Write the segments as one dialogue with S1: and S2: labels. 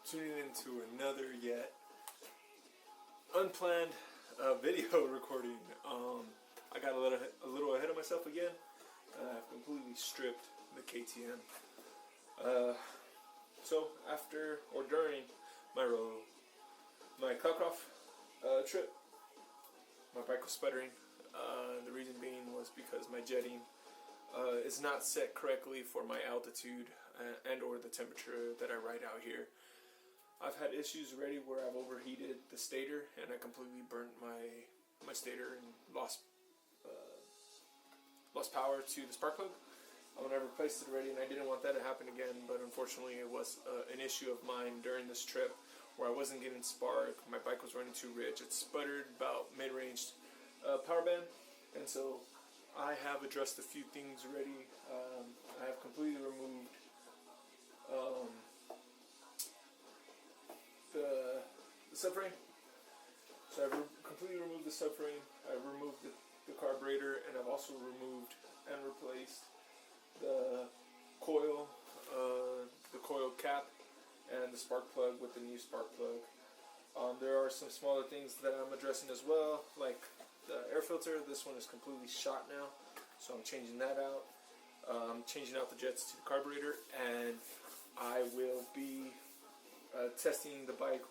S1: tuning into another yet unplanned video recording. I got a little ahead of myself again. I've completely stripped the KTM. So after or during my Cloudcroft trip, my bike was sputtering. The reason being was because my jetting is not set correctly for my altitude and or the temperature that I ride out here. I've had issues already where I've overheated the stator and I completely burnt my stator and lost power to the spark plug. When I replaced it already, and I didn't want that to happen again, but unfortunately it was an issue of mine during this trip where I wasn't getting spark. My bike was running too rich. It sputtered about mid-range power band, and so I have addressed a few things already. I have completely removed the subframe. So I've completely removed the subframe. I've removed the carburetor, and I've also removed and replaced the coil cap and the spark plug with the new spark plug. There are some smaller things that I'm addressing as well, like the air filter. This one is completely shot now, so I'm changing that out. I'm changing out the jets to the carburetor, and I will be testing the bike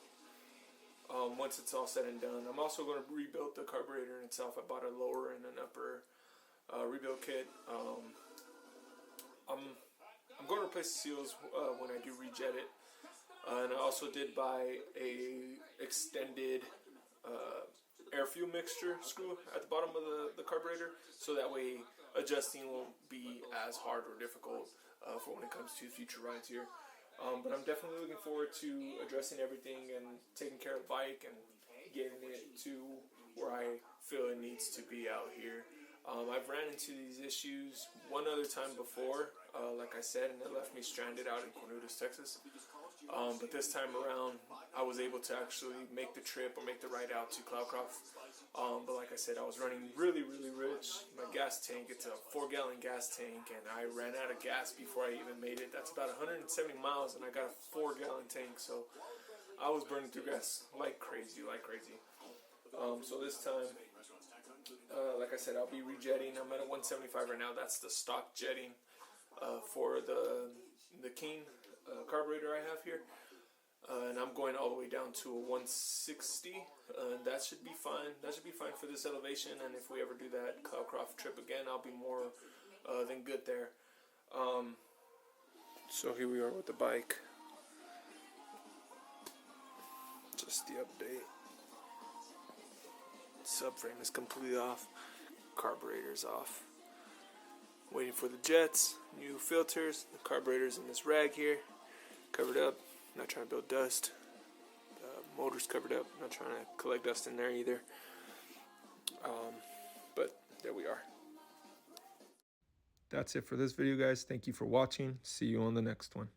S1: once it's all said and done. I'm also going to rebuild the carburetor in itself. I bought a lower and an upper rebuild kit. I'm going to replace the seals when I do rejet it, and I also did buy a extended air fuel mixture screw at the bottom of the carburetor, so that way adjusting won't be as hard or difficult for when it comes to future rides here. But I'm definitely looking forward to addressing everything and taking care of the bike and getting it to where I feel it needs to be out here. I've ran into these issues one other time before, like I said, and it left me stranded out in Cornudas, Texas. But this time around, I was able to actually make the trip or make the ride out to Cloudcroft. But like I said, I was running really rich. My gas tank, it's a 4-gallon gas tank, and I ran out of gas before I even made it. That's about 170 miles, and I got a 4-gallon tank, so I was burning through gas like crazy. So this time, like I said, I'll be rejetting. I'm at a 175 right now. That's the stock jetting for the King carburetor I have here. And I'm going all the way down to a 160. That should be fine. That should be fine for this elevation. And if we ever do that Cloudcroft trip again, I'll be more than good there. So here we are with the bike. Just the update. Subframe is completely off. Carburetor's off. Waiting for the jets, new filters. The carburetor's in this rag here, covered up. Not trying to build dust. The motor's covered up. Not trying to collect dust in there either. But there we are. That's it for this video, guys. Thank you for watching. See you on the next one.